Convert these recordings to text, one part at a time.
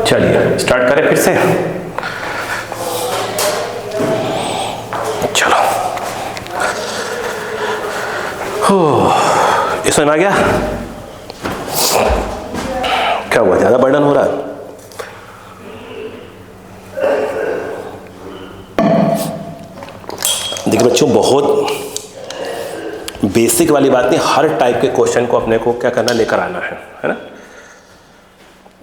चलिए स्टार्ट करें फिर से। चलो ये समझ में आ गया क्या हुआ, ज्यादा बर्डन हो रहा है? देखिए बच्चों, बहुत बेसिक वाली बात नहीं, हर टाइप के क्वेश्चन को अपने को क्या करना, लेकर आना है ना।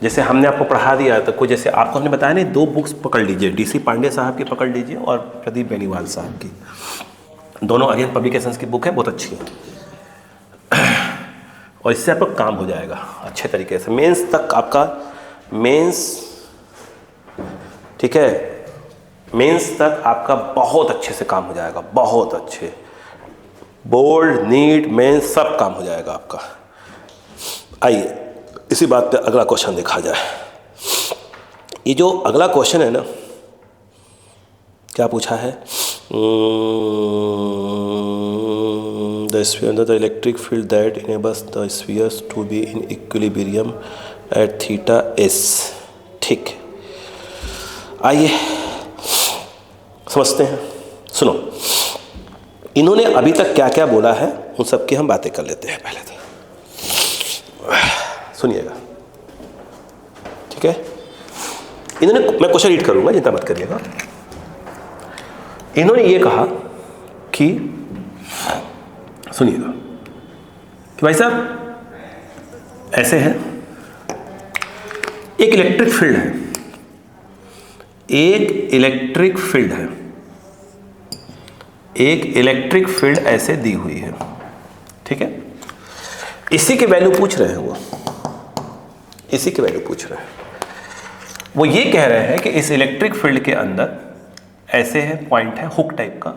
जैसे हमने आपको पढ़ा दिया तो कुछ, जैसे आपको हमने बताया नहीं, 2 बुक्स पकड़ लीजिए, डीसी पांडे साहब की पकड़ लीजिए और प्रदीप बेनीवाल साहब की, दोनों आर्यन पब्लिकेशंस की बुक है, बहुत अच्छी है। और इससे आपका काम हो जाएगा अच्छे तरीके से मेंस तक, आपका मेंस, ठीक है, मेंस तक आपका बहुत अच्छे से काम हो जाएगा, बहुत अच्छे, बोल्ड नीट मेंस सब काम हो जाएगा आपका। आइए इसी बात पे अगला क्वेश्चन देखा जाए। ये जो अगला क्वेश्चन है ना, क्या पूछा है, the electric field that enables the spheres to be in equilibrium at theta S. ठीक, आइए समझते हैं। सुनो, इन्होंने अभी तक क्या क्या बोला है उन सब की हम बातें कर लेते हैं पहले तो, सुनिएगा, ठीक है। इन्होंने, मैं क्वेश्चन रीड करूंगा, चिंता मत करिएगा। इन्होंने ये कहा कि, सुनिएगा कि भाई साहब ऐसे है, एक इलेक्ट्रिक फील्ड है, एक इलेक्ट्रिक फील्ड है, एक इलेक्ट्रिक फील्ड ऐसे दी हुई है, ठीक है। इसी की वैल्यू पूछ रहे हैं वो, इसी की वैल्यू पूछ रहे हैं वो। ये कह रहे हैं कि इस इलेक्ट्रिक फील्ड के अंदर ऐसे है, पॉइंट है हुक टाइप का,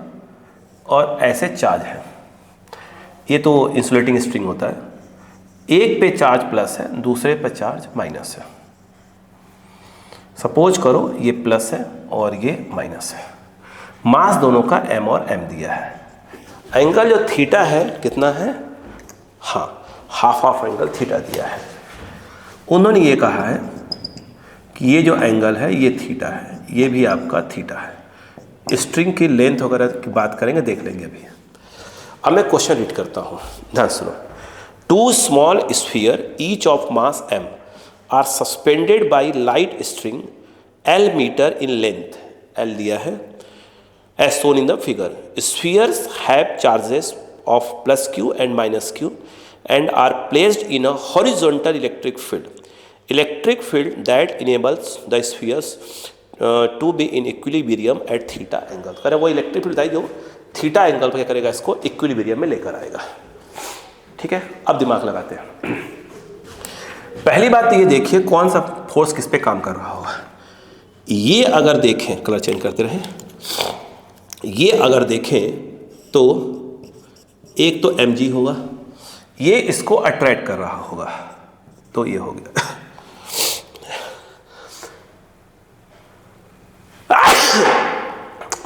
और ऐसे चार्ज है। ये तो इंसुलेटिंग स्ट्रिंग होता है, एक पे चार्ज प्लस है, दूसरे पे चार्ज माइनस है। सपोज करो ये प्लस है और ये माइनस है, मास दोनों का m और m दिया है। एंगल जो थीटा है कितना है, हाँ, हाफ ऑफ एंगल थीटा दिया है। उन्होंने ये कहा है कि ये जो एंगल है ये थीटा है, ये भी आपका थीटा है। स्ट्रिंग की लेंथ वगैरह की बात करेंगे, देख लेंगे अभी। अब मैं क्वेश्चन रीड करता हूँ, ध्यान सुनो। 2 small sphere each of mass m are suspended by light string L metre in length, L दिया है as shown in the figure. Spheres have charges of plus q and minus q and are placed in a horizontal electric field. Electric field that enables the spheres to be in equilibrium at theta angle. करे वो electric field जो theta angle पर क्या करेगा, इसको equilibrium में लेकर आएगा, ठीक है। अब दिमाग लगाते हैं। पहली बात ये देखिए, कौन सा फोर्स किस पे काम कर रहा होगा। ये अगर देखें, कलर चेंज करते रहें, ये अगर देखें तो एक तो mg होगा, ये इसको अट्रैक्ट कर रहा होगा, तो ये हो गया।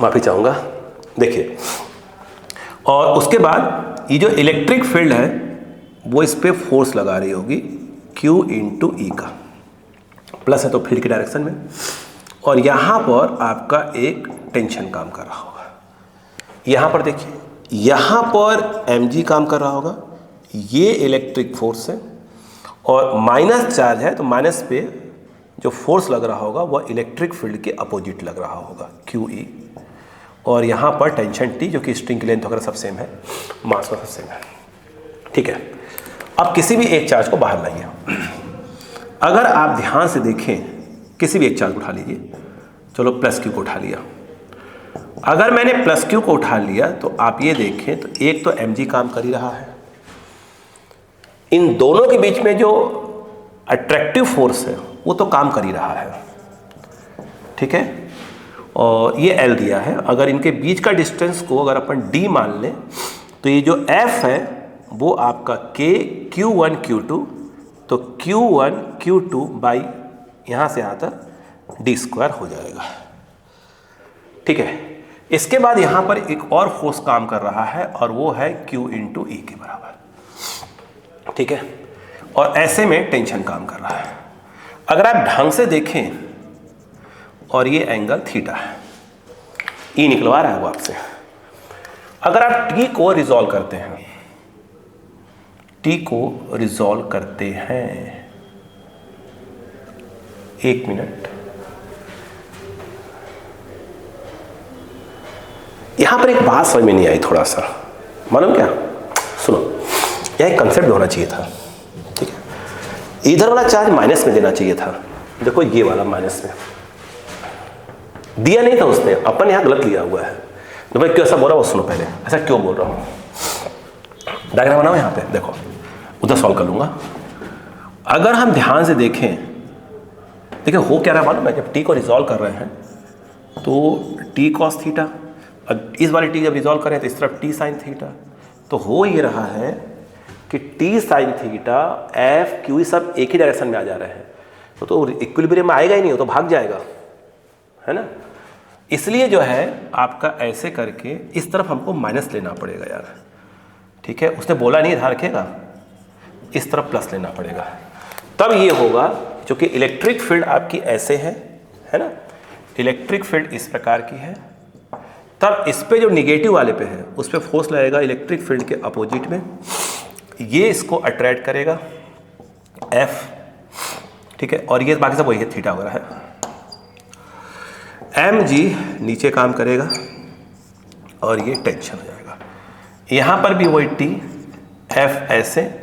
माफी चाहूंगा, देखिए। और उसके बाद ये जो इलेक्ट्रिक फील्ड है वो इस पे फोर्स लगा रही होगी Q इंटू ई का, प्लस है तो फील्ड की डायरेक्शन में, और यहाँ पर आपका एक टेंशन काम कर रहा होगा। यहाँ पर देखिए, यहाँ पर mg काम कर रहा होगा, ये इलेक्ट्रिक फोर्स है, और माइनस चार्ज है तो माइनस पे जो फोर्स लग रहा होगा वह इलेक्ट्रिक फील्ड के अपोजिट लग रहा होगा, QE। और यहाँ पर टेंशन T, जो कि स्ट्रिंग की लेंथ वगैरह सब सेम है, मास में सब सेम है, ठीक है। अब किसी भी एक चार्ज को बाहर लाइए। अगर आप ध्यान से देखें, किसी भी एक चार्ज उठा लीजिए, चलो प्लस Q को उठा लिया। अगर मैंने प्लस Q को उठा लिया तो आप ये देखें तो एक तो mg काम कर ही रहा है, इन दोनों के बीच में जो अट्रैक्टिव फोर्स है वो तो काम कर ही रहा है, ठीक है। और ये L दिया है, अगर इनके बीच का डिस्टेंस को अगर अपन D मान लें तो ये जो F है वो आपका K Q1 Q2, तो Q1 Q2 बाई यहाँ से यहाँ तक d² हो जाएगा, ठीक है। इसके बाद यहाँ पर एक और फोर्स काम कर रहा है और वो है Q इंटू ई के बराबर, ठीक है। और ऐसे में टेंशन काम कर रहा है। अगर आप ढंग से देखें और ये एंगल थीटा है, ई निकलवा रहा है वो आपसे। अगर आप टी को रिजॉल्व करते हैं, टी को रिजॉल्व करते हैं, एक मिनट, यहां पर एक बात समझ में नहीं आई थोड़ा सा, मालूम क्या? सुनो, यह एक कंसेप्ट होना चाहिए था, ठीक है। इधर वाला चार्ज माइनस में देना चाहिए था, देखो ये वाला माइनस में दिया नहीं था उसने, अपन यहां गलत लिया हुआ है। तो भाई क्यों ऐसा बोल रहा हूं, सुनो पहले ऐसा क्यों बोल रहा हूं। डायग्राम बनाओ यहां पे, देखो उधर सॉल्व कर लूंगा। अगर हम ध्यान से देखें, देखिए हो क्या रहा है मालूम है, जब टी को रिजॉल्व कर रहे हैं तो टी कॉस थीटा, इस वाली टी जब रिजॉल्व करें तो इस तरफ टी साइन थीटा, तो हो ये रहा है कि T sine theta F Q सब एक ही डायरेक्शन में आ जा रहे हैं, तो इक्विलिब्रियम में आएगा ही नहीं, हो तो भाग जाएगा, है ना। इसलिए जो है आपका ऐसे करके इस तरफ हमको माइनस लेना पड़ेगा यार, ठीक है। उसने बोला नहीं, ध्यान रखिएगा, इस तरफ प्लस लेना पड़ेगा, तब ये होगा। क्योंकि इलेक्ट्रिक फील्ड आपकी ऐसे है ना, इलेक्ट्रिक फील्ड इस प्रकार की है, तब इस पे जो निगेटिव वाले पे है उस पे फोर्स लगेगा इलेक्ट्रिक फील्ड के अपोजिट में, ये इसको अट्रैक्ट करेगा F, ठीक है, और ये बाकी सब वही है, थीटा वगैरह है। mg नीचे काम करेगा और ये टेंशन हो जाएगा, यहां पर भी वही T, F ऐसे,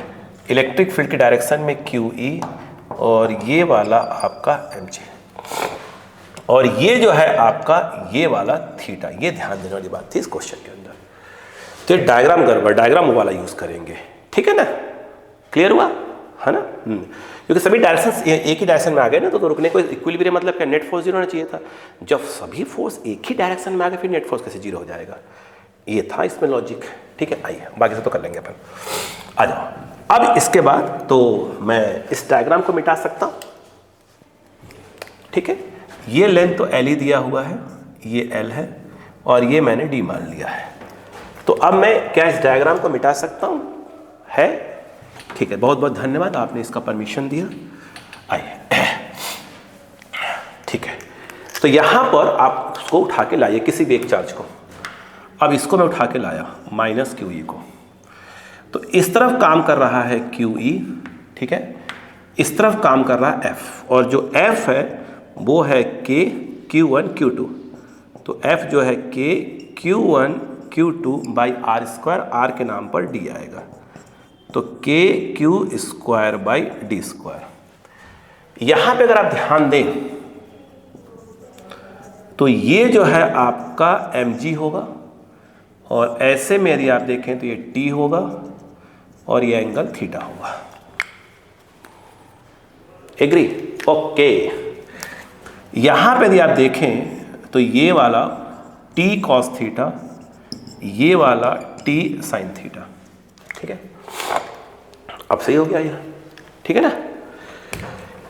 इलेक्ट्रिक फील्ड की डायरेक्शन में QE, और ये वाला आपका mg, और ये जो है आपका ये वाला थीटा। ये ध्यान देने वाली बात थी इस क्वेश्चन के अंदर। तो ये डायग्राम गड़बड़, डायग्राम वाला यूज करेंगे, ठीक है ना, क्लियर हुआ है ना। क्योंकि सभी डायरेक्शन एक ही डायरेक्शन में आ गए ना, तो रुकने को इक्विलिब्रियम मतलब क्या, नेट फोर्स जीरो होना चाहिए था। जब सभी फोर्स एक ही डायरेक्शन में आ गए फिर नेट फोर्स कैसे जीरो हो जाएगा, ये था इसमें लॉजिक, ठीक है। आइए बाकी सब तो कर लेंगे अपन, आ जाओ। अब इसके बाद तो मैं इस डायग्राम को मिटा सकता हूं, ठीक है। ये लेंथ तो L ही दिया हुआ है, ये L है, और ये मैंने D मान लिया है। तो अब मैं क्या इस डायग्राम को मिटा सकता हूं, है, ठीक है। बहुत बहुत धन्यवाद, आपने इसका परमिशन दिया। आइए, ठीक है। तो यहां पर आप उसको उठा के लाइए, किसी भी एक चार्ज को। अब इसको मैं उठा के लाया माइनस QE को, तो इस तरफ काम कर रहा है QE, ठीक है, इस तरफ काम कर रहा है F, और जो F है वो है K Q1 Q2, तो F जो है K Q1 Q2 by r square, r के नाम पर D आएगा, तो K Q square by D square. यहां पे अगर आप ध्यान दें तो ये जो है आपका mg होगा, और ऐसे में यदि आप देखें तो ये T होगा, और ये एंगल थीटा होगा। एग्री? ओके। यहां पे यदि आप देखें तो ये वाला T कॉस थीटा, ये वाला T साइन थीटा, ठीक है। अब सही हो गया ये, ठीक है ना।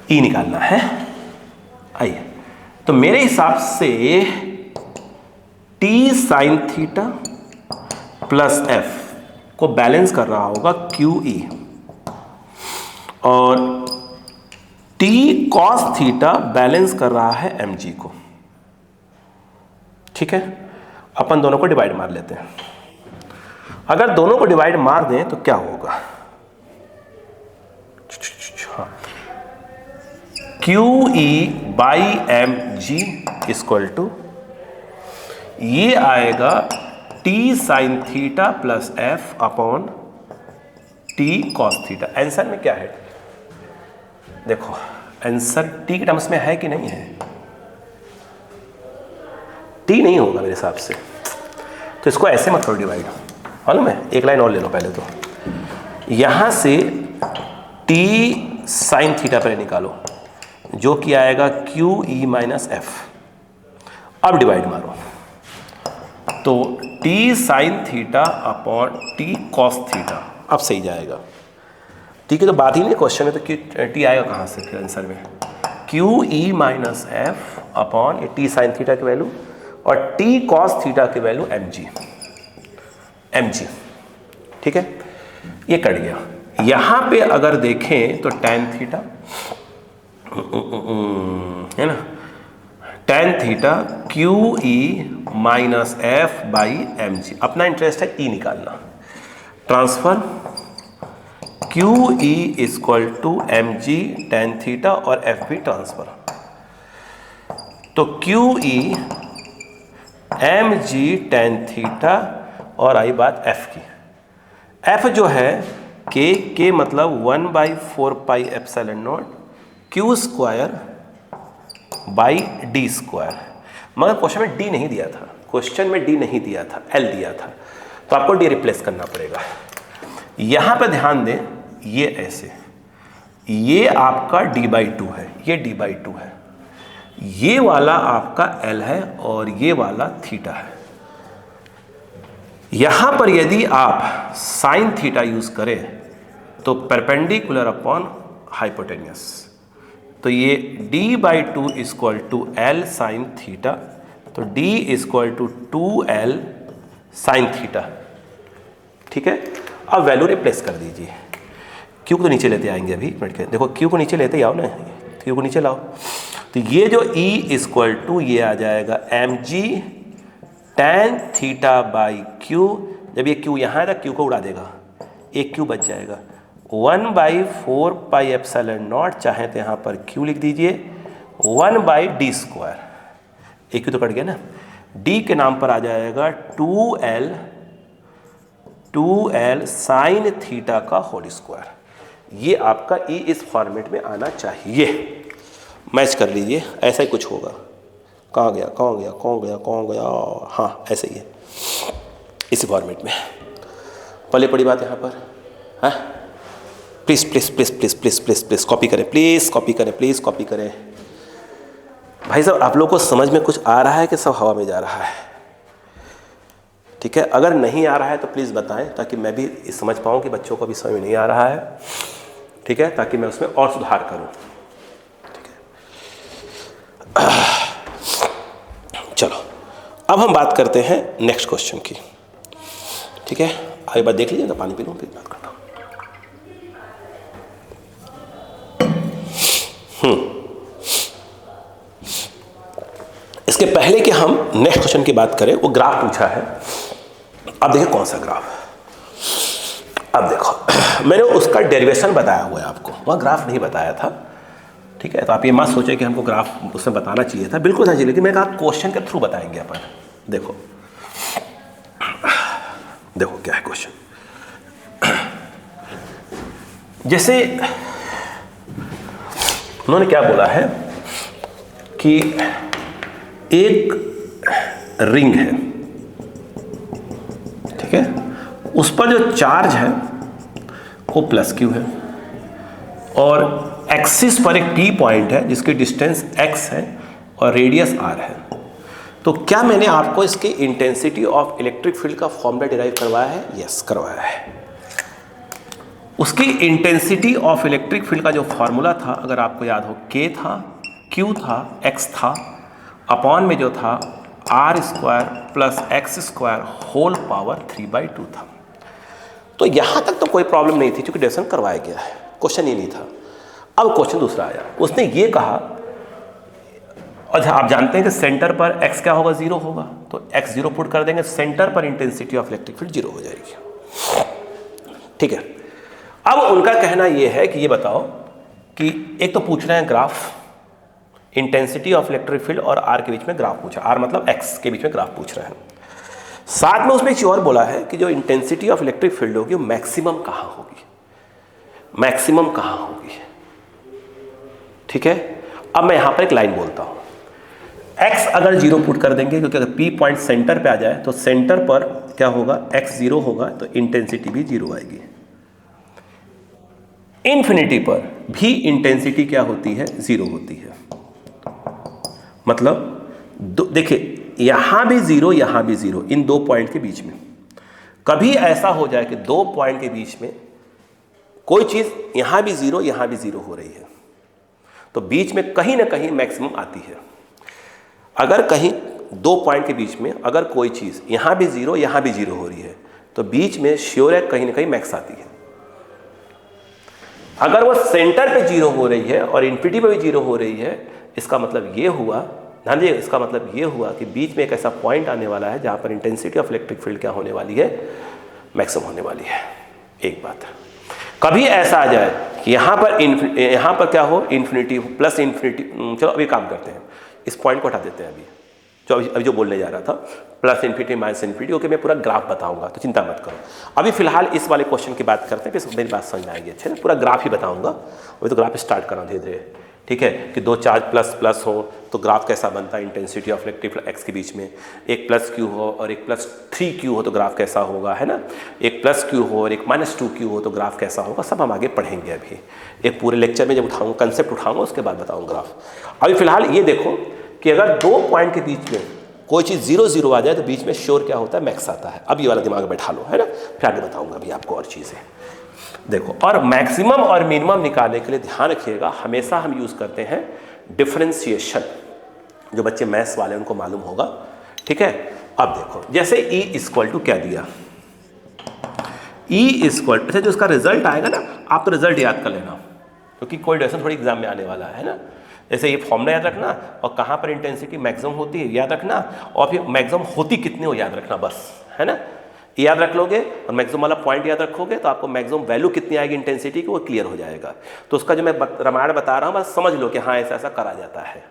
E निकालना है, आइए। तो मेरे हिसाब से T sine theta plus F को बैलेंस कर रहा होगा QE, और T कॉस थीटा बैलेंस कर रहा है mg को, ठीक है। अपन दोनों को डिवाइड मार लेते हैं। अगर दोनों को डिवाइड मार दें तो क्या होगा, हाँ, QE by mg equal to, ये आएगा T sine theta plus F upon T cos theta. Answer में क्या है, देखो आंसर T के टर्म्स में है कि नहीं है, T नहीं होगा मेरे हिसाब से, तो इसको ऐसे मत करो डिवाइड, मालूम है। एक लाइन और ले लो पहले, तो यहां से T साइन थीटा पहले निकालो, जो कि आएगा QE माइनस F। अब डिवाइड मारो, तो T sine theta upon T cos theta, अब सही जाएगा। T की तो बात ही नहीं क्वेश्चन में, तो T आएगा कहाँ से फिर आंसर में, QE माइनस F अपॉन ये T साइन थीटा की वैल्यू, और T कॉस थीटा की वैल्यू mg, ठीक है। ये कट गया। यहाँ पे अगर देखें तो tan थीटा है ना, tan theta Q E minus F by M G. अपना इंटरेस्ट है ई निकालना। Transfer Q E equal to M G tan theta और एफ भी ट्रांसफर। तो Q E M G tan theta और आई बात एफ की। एफ जो है के मतलब 1/4 epsilon not Q square by D square. मगर क्वेश्चन में डी नहीं दिया था, क्वेश्चन में डी नहीं दिया था, एल दिया था, तो आपको डी रिप्लेस करना पड़ेगा। यहां पर ध्यान दें, ये ऐसे, ये आपका d/2 है, ये d/2 है, ये वाला आपका एल है और ये वाला थीटा है। यहां पर यदि आप साइन थीटा यूज करें तो परपेंडिकुलर अपॉन हाइपोटेन्यूस, तो ये d/2 equal to L sine theta, तो d equal to 2l sine theta. ठीक है, अब वैल्यू रिप्लेस कर दीजिए। क्यू को नीचे लेते आएंगे अभी, मिनट के देखो, क्यू को नीचे लेते ही आओ ना, क्यू को नीचे लाओ। तो ये जो e इक्वल टू ये आ जाएगा M G tan theta by Q. जब ये क्यू यहाँ आएगा क्यू को उड़ा देगा, एक क्यू बच जाएगा, 1/4 एप्सिलॉन नॉट, चाहे तो यहाँ पर क्यू लिख दीजिए 1/d स्क्वायर, एक क्यू तो कट गया ना, d के नाम पर आ जाएगा 2l साइन थीटा का होल स्क्वायर। ये आपका e इस फॉर्मेट में आना चाहिए। मैच कर लीजिए, ऐसा ही कुछ होगा। कहाँ गया कहाँ गया कहाँ गया कहाँ गया, हाँ ऐसे ही है, इसी फॉर्मेट में। पहले पड़ी बात यहाँ पर, हाँ please please please please please please please copy करें, प्लीज़ कॉपी करें, प्लीज़ कॉपी करें। भाई साहब आप लोगों को समझ में कुछ आ रहा है कि सब हवा में जा रहा है? ठीक है, अगर नहीं आ रहा है तो प्लीज़ बताएं, ताकि मैं भी समझ पाऊँ कि बच्चों को भी समझ में नहीं आ रहा है। ठीक है, ताकि मैं उसमें और सुधार करूँ। ठीक है, चलो अब हम बात करते हैं नेक्स्ट क्वेश्चन की। ठीक है, आगे बात देख लीजिएगा, पानी पी लूँ फिर बात करता हूँ। इसके पहले कि हम नेक्स्ट क्वेश्चन की बात करें, वो ग्राफ पूछा है। अब देखिए कौन सा ग्राफ। अब देखो मैंने उसका डेरिवेशन बताया हुआ है आपको, वह ग्राफ नहीं बताया था। ठीक है, तो आप ये मत सोचे कि हमको ग्राफ उसमें बताना चाहिए था, बिल्कुल नहीं, लेकिन मैं कहा क्वेश्चन के थ्रू बताएंगे अपन। देखो देखो क्या है क्वेश्चन। जैसे उन्होंने क्या बोला है कि एक रिंग है, ठीक है, उस पर जो चार्ज है वो प्लस क्यू है, और एक्सिस पर एक पी पॉइंट है जिसकी डिस्टेंस x है और रेडियस r है। तो क्या मैंने आपको इसके इंटेंसिटी ऑफ इलेक्ट्रिक फील्ड का फॉर्मूला डिराइव करवाया है? यस, करवाया है। उसकी इंटेंसिटी ऑफ इलेक्ट्रिक फील्ड का जो फॉर्मूला था, अगर आपको याद हो, k था, q था, x था, अपॉन में जो था r square plus x square whole power 3/2 था। तो यहां तक तो कोई प्रॉब्लम नहीं थी क्योंकि डेरिवेशन करवाया गया है, क्वेश्चन ये नहीं था। अब क्वेश्चन दूसरा आया, उसने ये कहा, और आप जानते हैं कि सेंटर पर x क्या होगा? 0 होगा, तो x 0 पुट कर देंगे, सेंटर पर इंटेंसिटी ऑफ इलेक्ट्रिक फील्ड 0 हो जाएगी। ठीक है, अब उनका कहना यह है कि ये बताओ कि एक तो पूछ रहे हैं graph, intensity of electric field और r के बीच में ग्राफ पूछा, r मतलब x के बीच में ग्राफ पूछ रहे हैं। साथ में उसमें एक चीज और बोला है कि जो इंटेंसिटी ऑफ इलेक्ट्रिक फील्ड होगी वो मैक्सिमम कहां होगी, मैक्सिमम कहां होगी। ठीक है, अब मैं यहां पर एक लाइन बोलता हूं, x अगर 0 पुट कर देंगे, क्योंकि अगर p पॉइंट सेंटर पे आ जाए तो सेंटर पर क्या होगा? x 0 होगा, तो इंटेंसिटी भी 0 आएगी। इन्फिनिटी पर भी इंटेंसिटी क्या होती है? 0 होती है। मतलब देखिए, यहां भी 0 यहां भी 0, इन दो पॉइंट के बीच में कभी ऐसा हो जाए कि दो पॉइंट के बीच में कोई चीज यहां भी 0 यहां भी 0 हो रही है, तो बीच में कहीं ना कहीं मैक्सिमम आती है। अगर कहीं दो पॉइंट के बीच में अगर कोई चीज यहां भी 0 यहां भी 0 हो रही है, तो बीच में श्योर है कहीं ना कहीं मैक्स आती है। अगर वो सेंटर पे जीरो हो रही है और इन्फिनिटी पे भी जीरो हो रही है, इसका मतलब ये हुआ, ध्यान दीजिए, इसका मतलब ये हुआ कि बीच में एक ऐसा पॉइंट आने वाला है जहाँ पर इंटेंसिटी ऑफ इलेक्ट्रिक फील्ड क्या होने वाली है, मैक्सिमम होने वाली है। एक बात, कभी ऐसा आ जाए कि यहाँ पर क्या हो, इन्फिनिटी प्लस इन्फिनिटी, चलो अभी काम करते हैं, इस पॉइंट को हटा देते हैं अभी, अभी जो बोलने जा रहा था, plus infinity minus infinity, okay मैं पूरा ग्राफ बताऊंगा तो चिंता मत करो। अभी फिलहाल इस वाले क्वेश्चन की बात करते हैं, फिर मेरी बात समझ में आएगी अच्छे ना, पूरा ग्राफ ही बताऊंगा। अभी तो ग्राफ स्टार्ट कर रहा हूँ धीरे धीरे, ठीक है, कि दो चार्ज प्लस प्लस हो तो ग्राफ कैसा बनता है, intensity of electric field x के बीच में, एक प्लस क्यू हो और एक प्लस 3q हो तो ग्राफ कैसा होगा, है ना, एक प्लस क्यू हो और एक माइनस 2q हो तो ग्राफ कैसा होगा, सब हम आगे पढ़ेंगे। अभी एक पूरे लेक्चर में जब उठाऊंगा, कंसेप्ट उठाऊंगा, उसके बाद बताऊंगा ग्राफ। अभी फिलहाल ये देखो कि अगर दो पॉइंट के बीच में कोई चीज़ 0 0 आ जाए तो बीच में श्योर क्या होता है, मैक्स आता है। अब ये वाला दिमाग में बैठा लो, है ना, फिर आगे बताऊंगा अभी आपको और चीज़ें। देखो, और मैक्सिमम और मिनिमम निकालने के लिए ध्यान रखिएगा, हमेशा हम यूज़ करते हैं डिफरेंशिएशन, जो बच्चे मैथ्स वाले उनको मालूम होगा, ठीक है। अब देखो, जैसे E इक्वल टू क्या दिया, E इक्वल, अच्छा जो उसका रिजल्ट आएगा ना, आप तो रिजल्ट याद कर लेना, क्योंकि कोई क्वेश्चन थोड़ी एग्जाम में आने वाला है ना। जैसे ये फॉर्मूला याद रखना और कहाँ पर इंटेंसिटी मैक्सिमम होती है याद रखना, और फिर मैक्सिमम होती कितनी हो याद रखना, बस, है ना। याद रख लोगे और मैक्सिमम वाला पॉइंट याद रखोगे तो आपको मैक्सिमम वैल्यू कितनी आएगी इंटेंसिटी की, वो क्लियर हो जाएगा। तो उसका जो मैं रामायण बता रहा हूँ, बस समझ लो कि हाँ ऐसा ऐसा करा जाता है।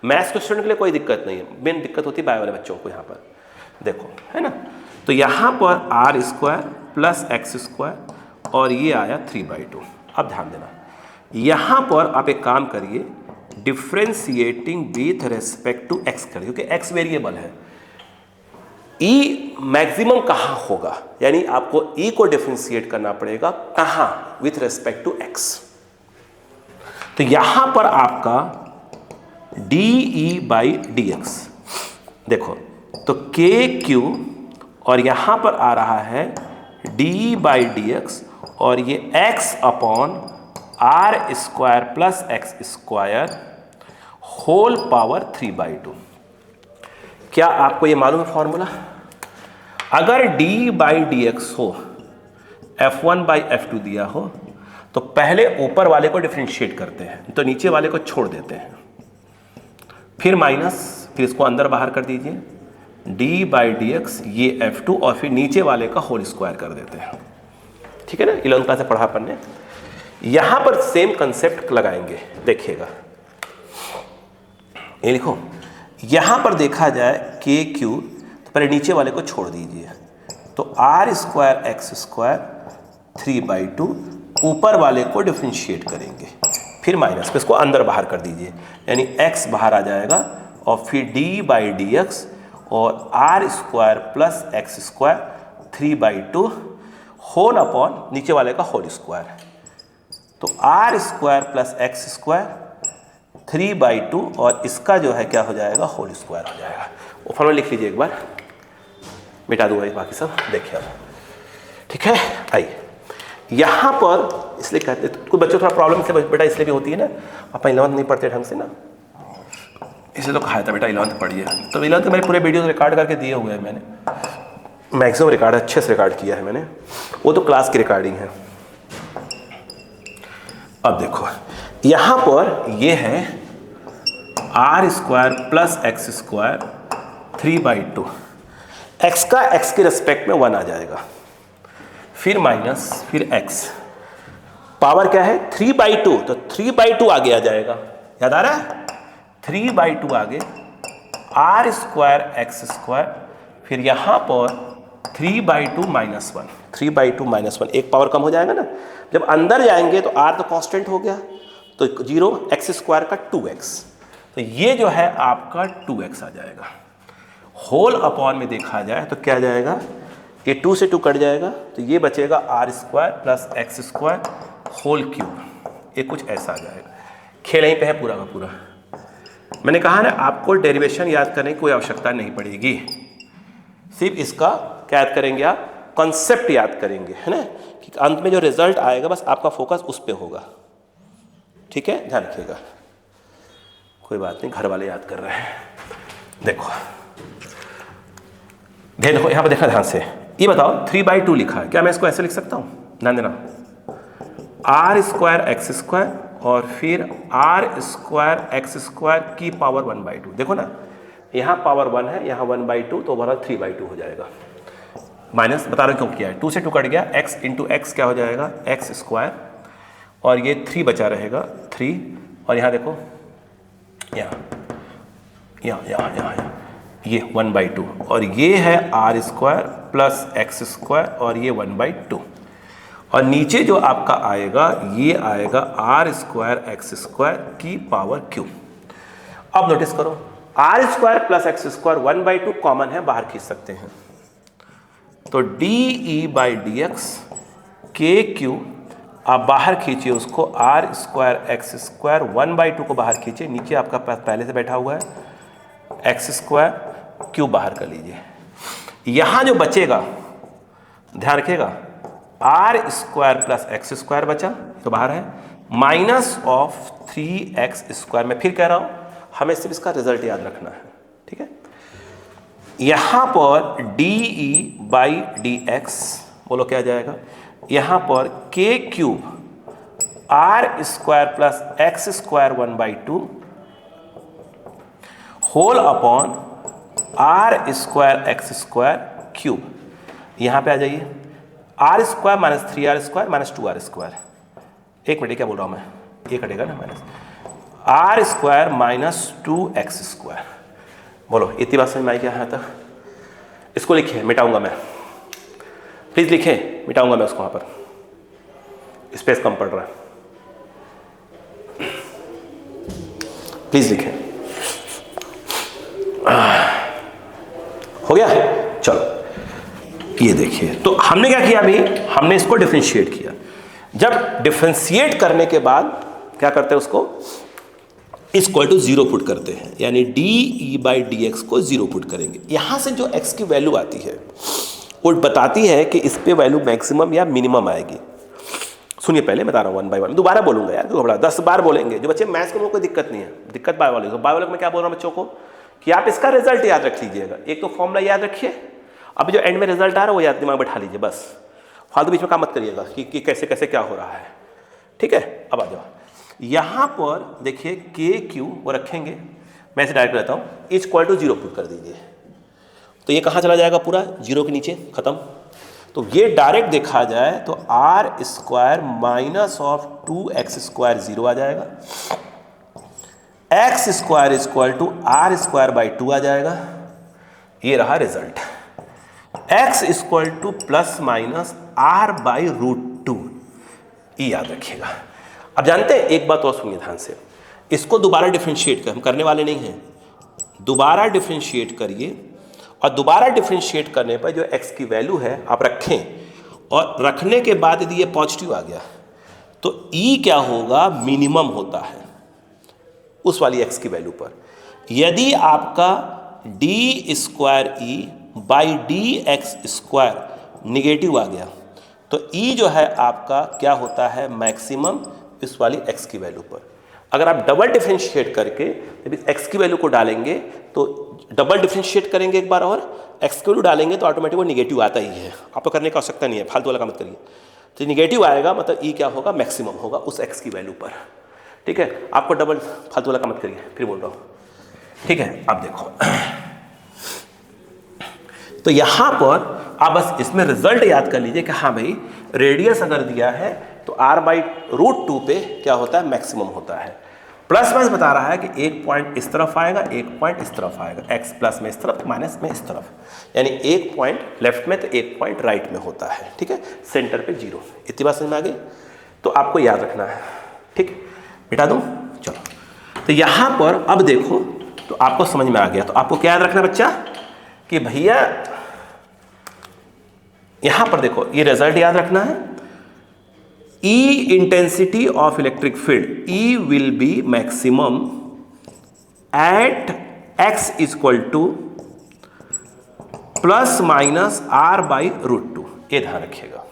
मैथ्स के स्टूडेंट के लिए कोई दिक्कत नहीं है, मेन दिक्कत होती है बायो वाले बच्चों को। यहाँ पर देखो, है ना, तो यहाँ पर r² प्लस x² और ये आया 3/2। अब ध्यान देना, यहाँ पर आप एक काम करिए, differentiating with respect to x करिए, क्योंकि x वेरिएबल है। E मैक्सिमम कहाँ होगा, यानी आपको E को डिफ्रेंशिएट करना पड़ेगा कहाँ, विथ रेस्पेक्ट टू x। तो यहां पर आपका dE/dx देखो, तो KQ और यहां पर आ रहा है dE/dx और ये x upon r² plus x² whole power 3/2। क्या आपको ये मालूम है फॉर्मूला? अगर dE/dx हो, F1/F2 दिया हो, तो पहले ऊपर वाले को डिफरेंशिएट करते हैं, तो नीचे वाले को छोड़ देते हैं, फिर माइनस, फिर इसको अंदर बाहर कर दीजिए, dE/dx ये F2 और फिर नीचे वाले का होल स्क्वायर कर देते हैं, ठीक है ना। 11th क्लास से पढ़ा अपन ने। यहां पर सेम कंसेप्ट लगाएंगे, देखिएगा, ये लिखो, यहां पर देखा जाए KQ, तो पहले नीचे वाले को छोड़ दीजिए, तो r² x² 3/2, ऊपर वाले को डिफरेंशिएट करेंगे, फिर माइनस पे इसको अंदर बाहर कर दीजिए, यानी x बाहर आ जाएगा और फिर dE/dx और r² plus x² 3/2 whole upon नीचे वाले का होल स्क्वायर, तो r² प्लस x² 3/2 और इसका जो है क्या हो जाएगा, होल स्क्वायर हो जाएगा। वो फॉर्मूला लिख लीजिए एक बार, मिटा दूंगा बाकी सब, देखिए अब, ठीक है। आइए यहाँ पर, इसलिए कहते कुछ बच्चों थोड़ा प्रॉब्लम से बेटा इसलिए भी होती है ना, अपन 11th नहीं पढ़ते ढंग से ना, इसलिए तो कहा था बेटा 11th पढ़िए। तो 11th मेरे पूरे वीडियोस रिकॉर्ड करके दिए हुए हैं मैंने, मैक्सिमम रिकॉर्ड अच्छे से रिकॉर्ड किया है मैंने, वो तो क्लास की रिकॉर्डिंग है। अब देखो, यहाँ पर ये है r² प्लस x² 3/2, x का x के रेस्पेक्ट में 1 आ जाएगा, फिर माइनस, फिर x, पावर क्या है 3/2, तो 3/2 आगे आ जाएगा, याद आ रहा है, 3/2 आगे, r² x², फिर यहां पर 3/2 -1, 3/2 -1, एक पावर कम हो जाएगा ना। जब अंदर जाएंगे तो r तो कांस्टेंट हो गया, तो 0, x² का 2x, तो ये जो है आपका 2x आ जाएगा। होल अपॉन में देखा जाए तो क्या जाएगा, ये 2 से 2 कट जाएगा, तो ये बचेगा r² plus x² whole cube, ये कुछ ऐसा आ जाएगा। खेल यहीं पे है पूरा का पूरा। मैंने कहा ना, आपको डेरिवेशन याद करने की कोई आवश्यकता नहीं पड़ेगी, सिर्फ इसका क्या याद करेंगे आप, कॉन्सेप्ट याद करेंगे, है ना, कि अंत में जो रिजल्ट आएगा बस आपका फोकस उस पर होगा, ठीक है, ध्यान रखिएगा। कोई बात नहीं, घर वाले याद कर रहे हैं। देखो देखो यहाँ पर देखा ध्यान से, ये बताओ 3/2 लिखा है, क्या मैं इसको ऐसे लिख सकता हूँ, ध्यान देना, आर स्क्वायर एक्स स्क्वायर और फिर आर स्क्वायर एक्स स्क्वायर की पावर 1/2। देखो ना, यहाँ पावर 1 है, यहाँ 1/2, तो ओवरऑल 3/2 हो जाएगा। माइनस बता रहा हूँ क्यों किया है, 2 से 2 कट गया, x इंटू एक्स क्या हो जाएगा, एक्स स्क्वायर, और ये 3 बचा रहेगा 3, और यहाँ देखो यहाँ ये 1/2, और ये है r square plus x square और ये 1/2, और नीचे जो आपका आएगा ये आएगा आर स्क्वायर एक्स स्क्वायर की पावर क्यू। अब नोटिस करो, r square plus x square 1/2 common है, बाहर खींच सकते हैं, तो DE/dx के क्यू, आप बाहर खींचिए उसको, आर स्क्वायर एक्स स्क्वायर 1/2 को बाहर खींचिए, नीचे आपका पहले से बैठा हुआ है एक्स स्क्वायर, क्यू बाहर कर लीजिए। यहां जो बचेगा ध्यान रखिएगा, r square plus x square बचा तो बाहर है, माइनस ऑफ 3x स्क्वायर। मैं फिर कह रहा हूं, हमें सिर्फ इसका रिजल्ट याद रखना है, ठीक है। यहां पर DE/dx बोलो क्या जाएगा, यहां पर k cube r square plus x square 1/2 whole upon r square x square cube. यहां पे आ जाइए, r square minus 3r square minus 2r square, एक मिनट क्या बोल रहा हूं मैं, ये कटेगा ना, minus r square minus 2x square. बोलो इतनी बात समझ में आई क्या यहाँ तक? इसको लिखिए, मिटाऊंगा मैं, प्लीज लिखिए, मिटाऊंगा मैं उसको, वहां पर स्पेस कम पड़ रहा है, प्लीज लिखिए। हो गया, चलो ये देखिए, तो हमने क्या किया अभी, हमने इसको डिफरेंशिएट किया। जब डिफरेंशिएट करने के बाद क्या करते हैं, उसको इक्वल टू 0 पुट करते हैं, यानी DE/dx को 0 पुट करेंगे। यहां से जो x की वैल्यू आती है वो बताती है कि इस पे वैल्यू मैक्सिमम या मिनिमम आएगी। सुनिए, पहले बता रहा हूँ 1 बाय 1, दोबारा बोलूंगा यार, घबरा 10 बार बोलेंगे। जो बच्चे मैथ्स को कोई दिक्कत नहीं है, दिक्कत बायोलॉजी। बायोलॉजी में क्या बोल रहा हूँ बच्चों को कि आप इसका रिजल्ट याद रख लीजिएगा, एक तो फॉर्मूला याद रखिए, अब जो एंड में रिजल्ट आ रहा है वो याद दिमाग बैठा लीजिए, बस फालतू बीच में काम मत करिएगा कि कैसे कैसे क्या हो रहा है, ठीक है। अब आ जाओ, यहां पर देखिए के क्यू वो रखेंगे, मैं इसे डायरेक्ट रहता हूं, इक्वल टू 0 पुट कर दीजिए, तो ये कहां चला जाएगा, पूरा 0 के नीचे खत्म। तो ये डायरेक्ट देखा जाए तो r square minus of 2x square 0 आ जाएगा, x square equal to r square by 2 आ जाएगा, ये रहा result. x equal to plus minus r by √2, ये याद रखिएगा। अब जानते हैं, एक बात और सुनिए ध्यान से, इसको दोबारा डिफरेंशिएट कर, हम करने वाले नहीं हैं, दोबारा डिफरेंशिएट करिए, और दोबारा डिफरेंशिएट करने पर जो x की वैल्यू है आप रखें, और रखने के बाद यदि ये पॉजिटिव आ गया तो e क्या होगा, मिनिमम होता है उस वाली x की वैल्यू पर। यदि आपका d square e by dx square negative आ गया तो e जो है आपका क्या होता है, मैक्सिमम इस वाली x की वैल्यू पर। अगर आप डबल डिफरेंशिएट करके जब इस x की वैल्यू को डालेंगे, तो डबल डिफरेंशिएट करेंगे एक बार और x की वैल्यू डालेंगे तो ऑटोमेटिक वो निगेटिव आता ही है, आपको करने की आवश्यकता नहीं है, फालतू वाला काम मत करिए। तो निगेटिव आएगा मतलब e क्या होगा, मैक्सिमम होगा उस x की वैल्यू पर, ठीक है। आपको डबल फालतू वाला काम मत करिए, फिर बोल रहा हूँ, ठीक है। अब देखो, तो यहां पर आप बस इसमें रिजल्ट याद कर लीजिए कि हाँ भाई, रेडियस अगर दिया है तो r/√2 पे क्या होता है, मैक्सिमम होता है। प्लस माइनस बता रहा है कि एक पॉइंट इस तरफ आएगा, एक पॉइंट इस तरफ आएगा, x प्लस में इस तरफ, माइनस में इस तरफ, यानी एक पॉइंट लेफ्ट में तो एक पॉइंट राइट में होता है, ठीक है। सेंटर पे 0, इतनी बात समझ में आ गई, तो आपको याद रखना है, ठीक। मिटा दूं, चलो। तो यहां पर अब देखो, तो आपको समझ में आ गया, तो आपको क्या याद रखना बच्चा कि भैया यहां पर देखो, ये रिजल्ट याद रखना है, E intensity of electric field, E will be maximum at x equal to plus minus r/√2, ये ध्यान रखिएगा।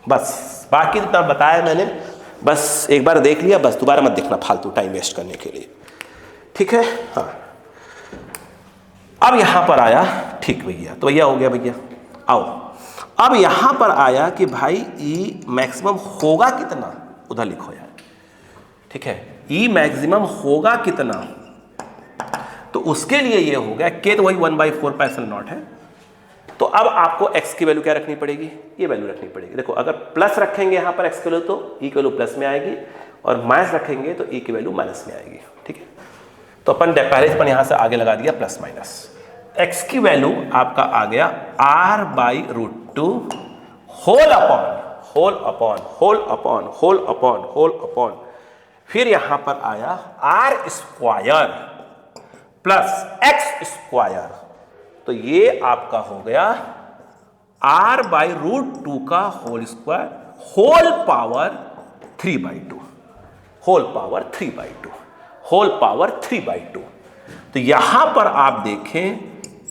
बस बाकी जितना बताया मैंने, बस एक बार देख लिया, बस दोबारा मत देखना फालतू टाइम वेस्ट करने के लिए, ठीक है। हाँ, अब यहां पर आया, ठीक भैया, तो भैया हो गया भैया। आओ अब यहां पर आया कि भाई ई मैक्सिमम होगा कितना, उधर लिखो यार, ठीक है, ई मैक्सिमम होगा कितना, तो उसके लिए ये हो गया के, तो वही 1/4 पाई नॉट है। तो अब आपको x की वैल्यू क्या रखनी पड़ेगी, ये वैल्यू रखनी पड़ेगी। देखो अगर प्लस रखेंगे यहां पर x की वैल्यू तो e की वैल्यू प्लस में आएगी, और माइनस रखेंगे तो e की वैल्यू माइनस में आएगी, ठीक है। तो पहले अपन यहां से आगे लगा दिया प्लस माइनस, x की वैल्यू आपका आ गया r/√2 होल अपॉन, फिर यहां पर आया r² प्लस x², तो ये आपका हो गया r/√2 का होल स्क्वायर होल पावर 3/2। तो यहां पर आप देखें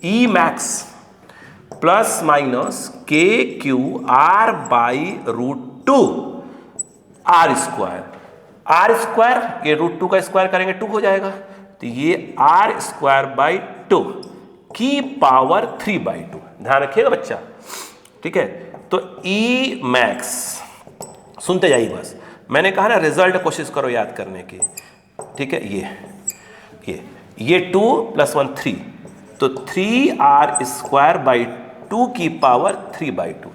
ई मैक्स प्लस माइनस के क्यू r/√2 r², ये √2 का स्क्वायर करेंगे 2 हो जाएगा, तो ये r²/2 की पावर 3/2, ध्यान रखिएगा बच्चा, ठीक है। तो ई मैक्स, सुनते जाइए बस, मैंने कहा ना रिजल्ट कोशिश करो याद करने की, ठीक है। ये 2 + 1 3, तो 3r²/2 की पावर 3/2।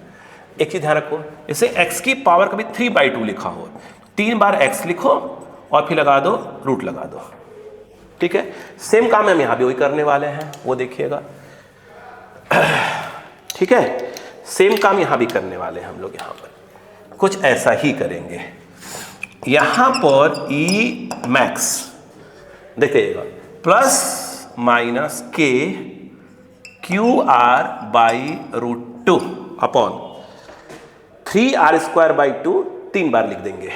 एक चीज ध्यान रखो, इसे x की पावर कभी 3/2 लिखा हो, 3 बार x लिखो और फिर लगा दो, रूट लगा दो, ठीक है। सेम काम हम यहां भी वही करने वाले हैं, वो देखिएगा, ठीक है। सेम काम यहां भी करने वाले हैं हम लोग, यहां पर कुछ ऐसा ही करेंगे। यहां पर ई मैक्स देखिएगा प्लस माइनस के QR/√2 अपॉन 3r²/2, 3 बार लिख देंगे,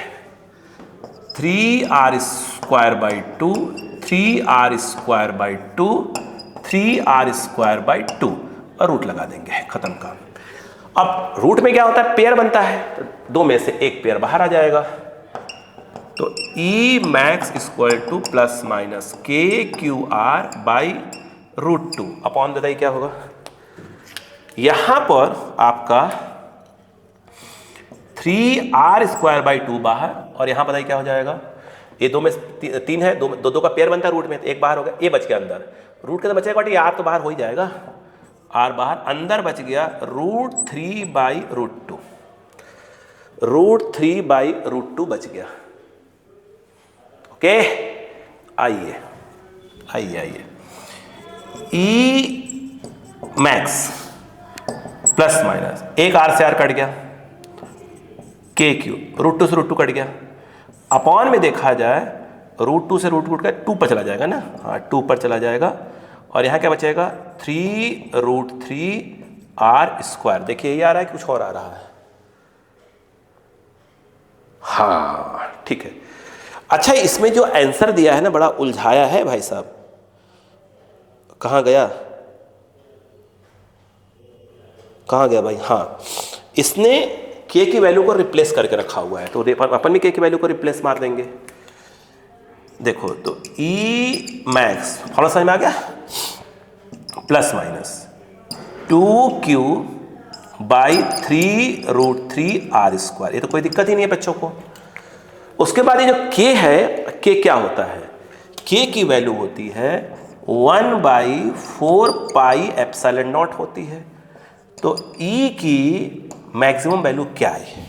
3r²/2, 3r²/2, 3r²/2 और रूट लगा देंगे, खत्म काम। अब रूट में क्या होता है, पेयर बनता है, तो 2 में से एक पेयर बाहर आ जाएगा, तो ई मैक्स = प्लस माइनस के QR/√2 अपॉन, बताइए क्या होगा। यहां पर आपका 3r²/2 बाहर, और यहां बताइए क्या हो जाएगा, ये 2 में 3 है, 2 का पेयर बनता है रूट में, तो एक बाहर हो गया, ये बच गया अंदर, रूट के तो बचेगा बट ये r तो बाहर हो ही जाएगा, r बाहर, अंदर बच गया √3/√2, √3/√2 बच गया, ओके। आइए ई मैक्स प्लस माइनस, एक r से r कट गया, के क्यू √2 से √2 कट गया, अपॉन में देखा जाए √2 से √2 का 2 पर चला जाएगा ना, हाँ 2 पर चला जाएगा, और यहां क्या बचेगा 3√3r²। देखिए ये आ रहा है, कुछ और आ रहा है, हाँ ठीक है। अच्छा, इसमें जो आंसर दिया है ना, बड़ा उलझाया है भाई साहब, कहां गया भाई, हाँ इसने के की वैल्यू को रिप्लेस करके रखा हुआ है, तो अपन भी के की वैल्यू को रिप्लेस मार देंगे। देखो तो ई मैक्स फॉर्मूला समझ में आ गया, प्लस माइनस 2q/3√3r², ये तो कोई दिक्कत ही नहीं है बच्चों को। उसके बाद ये जो k है, k क्या होता है, k की वैल्यू होती है 1/4 πε0 होती है। तो e की मैक्सिमम वैल्यू क्या है,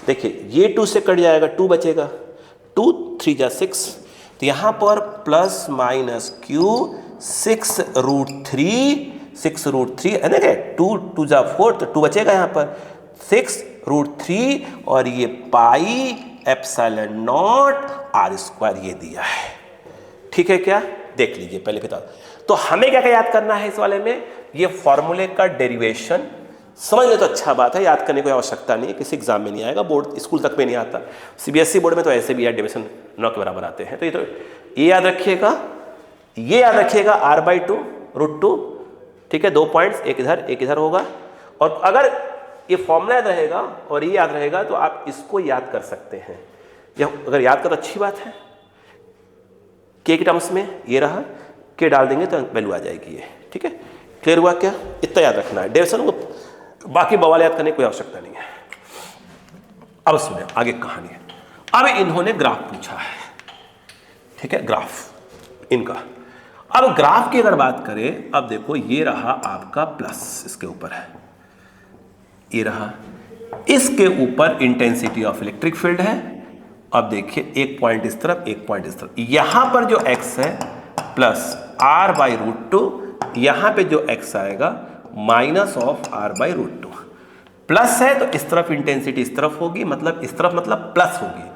देखिए ये 2 से कट जाएगा, 2 बचेगा, 2 3 जा 6, तो यहां पर प्लस माइनस q 6√3 है ना, 2 2 जा 4, तो 2 बचेगा यहाँ पर, 6√3 और ये πε0r², ये दिया है, ठीक है क्या, देख लीजिए पहले बता। तो हमें क्या क्या याद करना है इस वाले में, ये फॉर्मूले का डेरिवेशन समझ ले तो अच्छा बात है, याद करने की आवश्यकता नहीं है, किसी एग्जाम में नहीं आएगा, बोर्ड स्कूल तक में नहीं आता, सीबीएसई बोर्ड में तो ऐसे भी यार डेरिवेशन 9 के बराबर आते हैं। तो ये याद रखिएगा, ये याद रखिएगा r/2 √2, ठीक है, 2 पॉइंट्स, एक इधर होगा, और अगर ये फॉर्मूला याद रहेगा और ये याद रहेगा तो आप इसको याद कर सकते हैं, या अगर याद कर तो अच्छी बात है। के टर्म्स में ये रहा, के डाल देंगे तो वैल्यू आ जाएगी ये, ठीक है, क्लियर हुआ क्या, इतना याद रखना है। डेरिवेशन को बाकी बवाल याद करने की कोई आवश्यकता नहीं है। अब सुने आगे कहानी है। अब इन्होंने ग्राफ पूछा है, ठीक है, ग्राफ इनका। अब ग्राफ की अगर बात करें, अब देखो ये रहा आपका प्लस, इसके ऊपर है, ये रहा, इसके ऊपर इंटेंसिटी ऑफ इलेक्ट्रिक फील्ड है। अब देखिए एक पॉइंट इस तरफ, एक पॉइंट इस तरफ, यहां पर जो x है प्लस r/√2, यहां पे जो x आएगा माइनस ऑफ r/√2। प्लस है तो इस तरफ इंटेंसिटी इस तरफ होगी, मतलब इस तरफ मतलब प्लस होगी,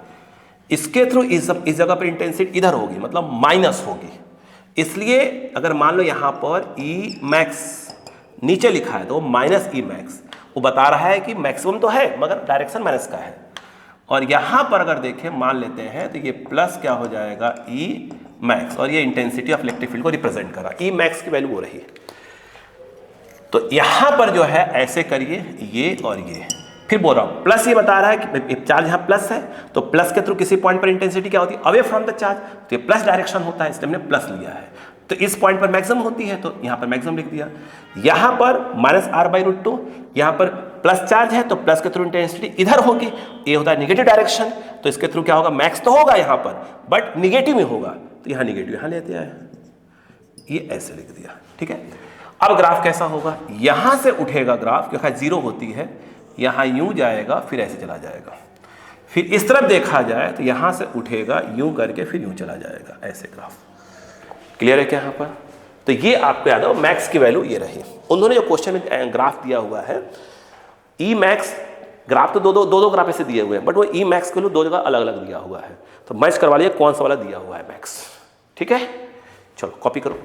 इसके थ्रू इस जगह पर इंटेंसिटी इधर होगी, मतलब माइनस होगी। इसलिए अगर मान लो यहां पर E मैक्स नीचे लिखा है तो माइनस E मैक्स, वो बता रहा है कि मैक्सिमम तो है मगर डायरेक्शन माइनस का है। और यहां पर अगर देखें, मान लेते हैं तो ये प्लस क्या हो जाएगा E मैक्स, और ये इंटेंसिटी ऑफ इलेक्ट्रिक फील्ड को रिप्रेजेंट कर रहा है। E मैक्स की वैल्यू हो रही है, तो यहां पर जो है ऐसे करिए ये और ये, फिर बोल रहा हूं प्लस, ये बता रहा है कि चार्ज यहां प्लस है तो प्लस के थ्रू किसी पॉइंट पर इंटेंसिटी क्या होती है, अवे फ्रॉम द चार्ज, तो ये प्लस डायरेक्शन होता है, इसलिए हमने प्लस लिया है। तो इस पॉइंट पर मैक्सिमम होती है तो यहां पर मैक्सिमम लिख दिया। यहां पर माइनस r/√2, यहां पर प्लस चार्ज है तो प्लस के थ्रू इंटेंसिटी इधर होगी, ये होता है निगेटिव डायरेक्शन, तो इसके थ्रू क्या होगा, मैक्स तो होगा यहां पर बट निगेटिव में होगा, तो यहां निगेटिव यहां लेते आए, ये ऐसे लिख दिया, ठीक है। अब ग्राफ कैसा होगा, यहां से उठेगा ग्राफ, क्योंकि जीरो होती है, यहां यूं जाएगा फिर ऐसे चला जाएगा, फिर इस तरफ देखा जाए तो यहां से उठेगा यूं करके फिर यूं चला जाएगा, ऐसे ग्राफ। क्लियर है क्या यहां पर? तो ये आपको याद हो, मैक्स की वैल्यू ये रही। उन्होंने जो क्वेश्चन में ग्राफ दिया हुआ है ई मैक्स, ग्राफ तो दो ग्राफ ऐसे दिए हुए हैं, बट वो ई मैक्स के लिए दो जगह अलग अलग दिया हुआ है, तो मैच करवा लिया कौन सा वाला दिया हुआ है मैक्स, ठीक है। चलो कॉपी करो,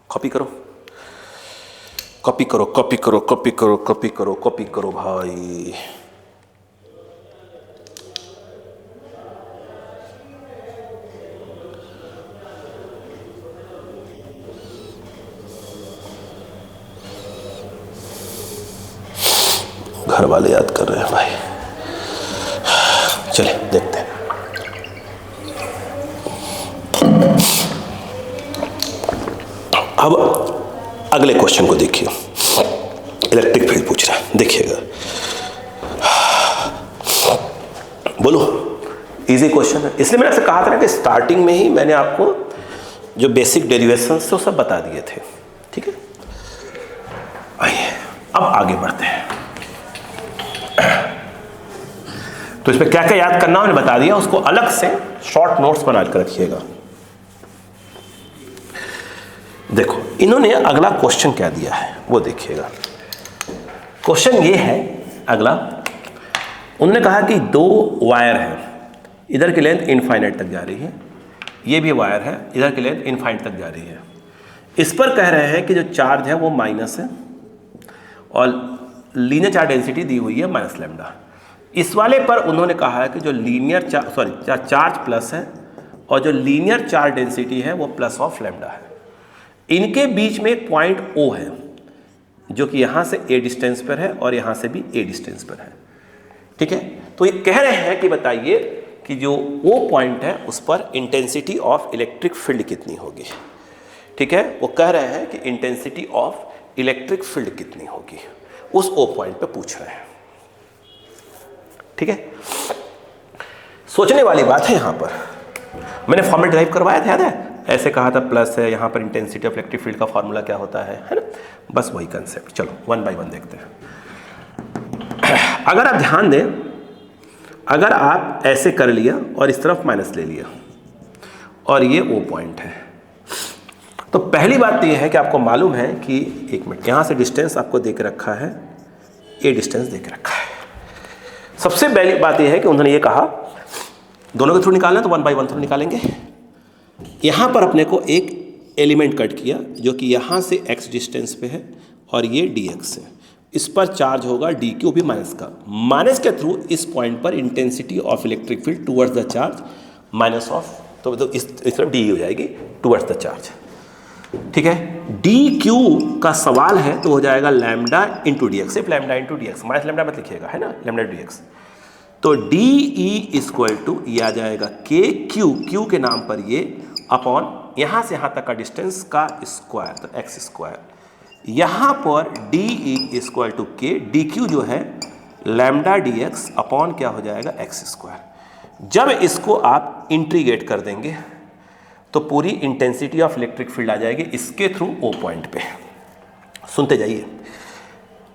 कॉपी करो, कॉपी करो, कॉपी करो, कॉपी करो, कॉपी करो, कॉपी करो भाई। घर वाले याद कर रहे हैं भाई, चले देखते हैं। अब अगले क्वेश्चन को देखिए, इलेक्ट्रिक फील्ड पूछ रहा है, देखिएगा, बोलो इजी क्वेश्चन है, इसलिए मैंने आपसे कहा था ना कि स्टार्टिंग में ही मैंने आपको जो बेसिक डेरिवेशन थे वो सब बता दिए थे, ठीक है। आइए अब आगे बढ़ते हैं। तो इसमें क्या क्या याद करना मैंने बता दिया, उसको अलग से शॉर्ट नोट्स बना कर रखिएगा। देखो इन्होंने अगला क्वेश्चन क्या दिया है वो देखिएगा। क्वेश्चन ये है अगला, उन्होंने कहा कि दो वायर है, इधर की लेंथ इनफाइनाइट तक जा रही है, ये भी वायर है, इधर की लेंथ इनफाइनाइट तक जा रही है। इस पर कह रहे हैं कि जो चार्ज है वो माइनस है और लीनियर चार्ज डेंसिटी दी हुई है माइनस लैम्डा। इस वाले पर उन्होंने कहा है कि जो लीनियर चार्ज प्लस है और जो लीनियर चार्ज डेंसिटी है वो प्लस ऑफ लैम्डा है। इनके बीच में एक पॉइंट O है जो कि यहाँ से A डिस्टेंस पर है और यहाँ से भी A डिस्टेंस पर है, ठीक है। तो ये कह रहे हैं कि बताइए कि जो O पॉइंट है उस पर इंटेंसिटी ऑफ इलेक्ट्रिक फील्ड कितनी होगी, ठीक है। वो कह रहे हैं कि इंटेंसिटी ऑफ इलेक्ट्रिक फील्ड कितनी होगी, उस O पॉइंट पे पूछ रहे हैं, ठीक है। सोचने वाली बात है। यहाँ पर मैंने फॉर्मूला ड्राइव करवाया था, याद है, ऐसे कहा था प्लस है, यहाँ पर इंटेंसिटी ऑफ इलेक्ट्रिक फील्ड का फॉर्मूला क्या होता है ना, बस वही कंसेप्ट। चलो वन बाय वन देखते हैं। अगर आप ध्यान दें, अगर आप ऐसे कर लिया और इस तरफ माइनस ले लिया और ये O पॉइंट है, तो पहली बात तो ये है कि आपको मालूम है कि एक मिनट, यहाँ से डिस्टेंस आपको दे के रखा है, ये डिस्टेंस दे के रखा है। सबसे पहली बात यह है कि उन्होंने ये कहा दोनों के थ्रू निकालना, तो वन बाय वन थ्रू निकालेंगे। यहाँ पर अपने को एक एलिमेंट कट किया जो कि यहाँ से x डिस्टेंस पे है और ये dx है, इस पर चार्ज होगा dq भी माइनस का, माइनस के थ्रू इस पॉइंट पर intensity of electric field towards the charge minus of, तो इस तरफ डी हो जाएगी टुवर्ड्स द चार्ज, ठीक है। dq का सवाल है तो हो जाएगा लैम्डा इंटू डी एक्स, सिर्फ lambda into D x, minus lambda मत लिखिएगा, है ना, लैम्डा डी एक्स। तो डी ई इक्वल टू ये आ जाएगा के क्यू, क्यू के नाम पर ये अपॉन यहाँ से यहाँ तक का डिस्टेंस का स्क्वायर, तो एक्स स्क्वायर, यहाँ पर डी ई इक्वल टू के, डी क्यू जो है लैम्डा डी एक्स अपॉन क्या हो जाएगा एक्स स्क्वायर। जब इसको आप इंटीग्रेट कर देंगे तो पूरी इंटेंसिटी ऑफ इलेक्ट्रिक फील्ड आ जाएगी इसके थ्रू ओ पॉइंट पे। सुनते जाइए।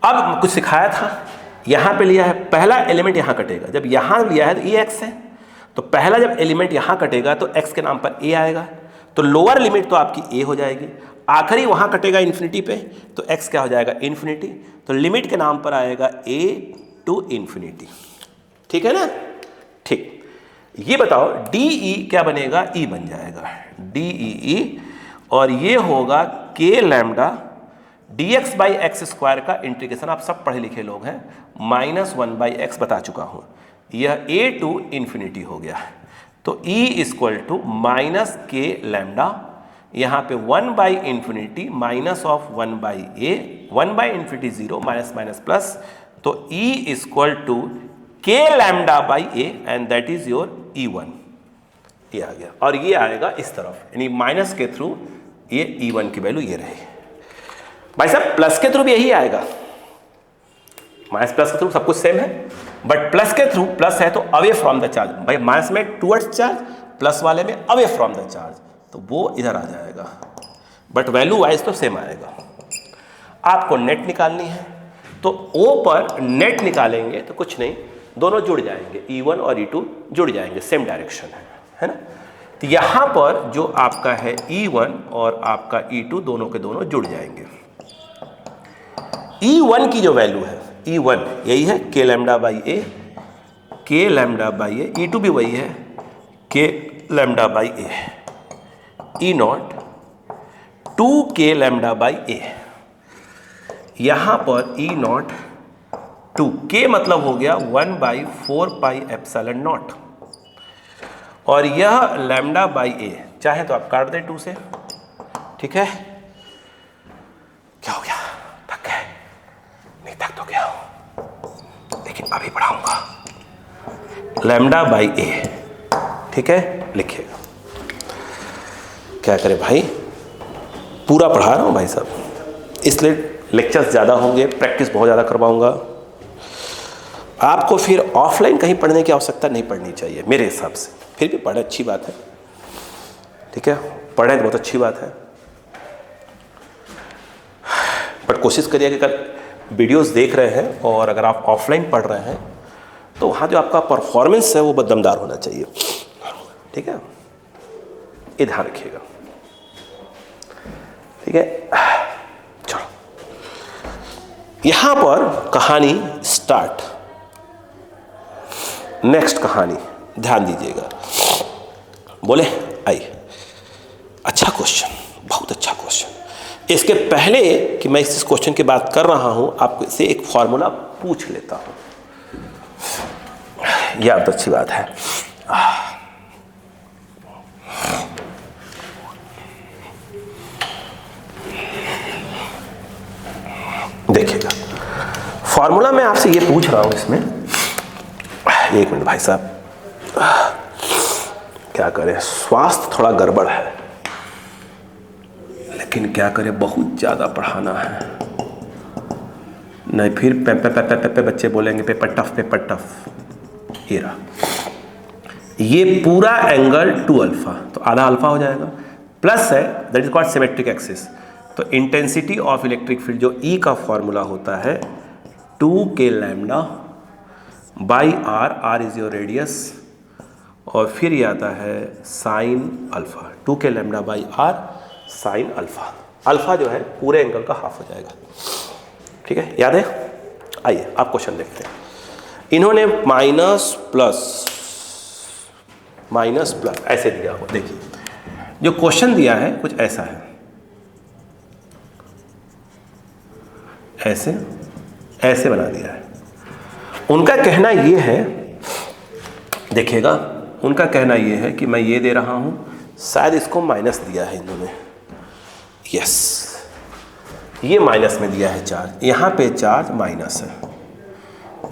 अब कुछ सिखाया था, यहाँ पे लिया है, पहला एलिमेंट यहाँ कटेगा। जब यहाँ लिया है तो ये एक्स है, तो पहला जब एलिमेंट यहाँ कटेगा तो एक्स के नाम पर ए आएगा, तो लोअर लिमिट तो आपकी ए हो जाएगी। आखिरी वहाँ कटेगा इन्फिनिटी पे, तो एक्स क्या हो जाएगा इन्फिनिटी, तो लिमिट के नाम पर आएगा ए टू इन्फिनिटी। ठीक है ना? ठीक। ये बताओ डी ई क्या बनेगा, ई बन जाएगा डी ई, और ये होगा के lambda D x by x square का इंटीग्रेशन, आप सब पढ़े लिखे लोग हैं, -1 बाई एक्स बता चुका हूँ, यह ए टू इन्फिनिटी हो गया। तो ई इक्वल टू माइनस के लैम्डा, यहाँ पे 1 by infinity minus of 1 by A, 1 by infinity 0 minus minus plus, तो ई इक्वल टू के lambda by A and that is your E1। ये आ गया, और ये आएगा इस तरफ, यानी माइनस के थ्रू ये E1 की वैल्यू ये रहेगी। भाई साहब प्लस के थ्रू भी यही आएगा, माइनस प्लस के थ्रू सब कुछ सेम है, बट प्लस के थ्रू प्लस है तो अवे फ्रॉम द चार्ज, भाई माइनस में टुवर्ड्स चार्ज, प्लस वाले में अवे फ्रॉम द चार्ज, तो वो इधर आ जाएगा, बट वैल्यू वाइज तो सेम आएगा। आपको नेट निकालनी है, तो O पर नेट निकालेंगे तो कुछ नहीं, दोनों जुड़ जाएंगे, E1 और E2 जुड़ जाएंगे, सेम डायरेक्शन है ना। तो यहाँ पर जो आपका है E1 और आपका E2 दोनों के दोनों जुड़ जाएंगे। E1 की जो वैल्यू है, E1 यही है के लैम्डा बाई ए, के लैम्डा बाई ए, E2 भी वही है के lambda by A, E not 2 के लैम्डा बाई ए, यहाँ पर E नॉट 2 के मतलब हो गया 1/4 पाई एप्सिलॉन नॉट, और यह लैम्डा बाई ए, चाहे तो आप काट दें 2 से, ठीक है। क्या हो गया, थक गए? नहीं थक तो गया हूं, लेकिन अभी पढ़ाऊंगा। लैम्डा बाई ए, ठीक है, लिखिएगा। क्या करें भाई, पूरा पढ़ा रहा हूं भाई साहब, इसलिए लेक्चर्स ज़्यादा होंगे, प्रैक्टिस बहुत ज़्यादा करवाऊंगा। आपको फिर ऑफलाइन कहीं पढ़ने की आवश्यकता नहीं पड़नी चाहिए मेरे हिसाब से, फिर भी पढ़े अच्छी बात है, ठीक है, पढ़े तो बहुत अच्छी बात है, बट कोशिश करिए कि कल वीडियोस देख रहे हैं और अगर आप ऑफलाइन पढ़ रहे हैं तो वहाँ जो आपका परफॉर्मेंस है वो बहुत दमदार होना चाहिए, ठीक है, ये ध्यान रखिएगा, ठीक है। चलो यहाँ पर कहानी स्टार्ट, नेक्स्ट कहानी ध्यान दीजिएगा। बोले आइए, अच्छा क्वेश्चन, बहुत अच्छा क्वेश्चन। इसके पहले कि मैं इस क्वेश्चन की बात कर रहा हूं, आपसे एक फॉर्मूला पूछ लेता हूं, यह तो अच्छी बात है। देखिएगा फॉर्मूला मैं आपसे ये पूछ रहा हूं, इसमें एक मिनट भाई साहब, क्या करें, स्वास्थ्य थोड़ा गड़बड़ है, लेकिन क्या करें, बहुत ज़्यादा पढ़ाना है, नहीं फिर पे बच्चे बोलेंगे पेपर टफ। ये रहा, ये पूरा एंगल 2 अल्फा, तो आधा अल्फा हो जाएगा, प्लस है that is called symmetric axis. तो इंटेंसिटी ऑफ इलेक्ट्रिक फील्ड जो E का फॉर्मूला होता है 2 के lambda by r, r is your radius, और फिर ये आता है साइन अल्फा, 2 के lambda by r sine alpha, alpha जो है पूरे एंगल का हाफ हो जाएगा, ठीक है, याद है। आइए आप क्वेश्चन देखते हैं। इन्होंने माइनस प्लस ऐसे दिया हो, देखिए जो क्वेश्चन दिया है कुछ ऐसा है, ऐसे बना दिया है। उनका कहना ये है, देखिएगा, उनका कहना ये है कि मैं ये दे रहा हूं, शायद इसको माइनस दिया है इन्होंने, यस, ये माइनस में दिया है चार्ज, यहाँ पे चार्ज माइनस है,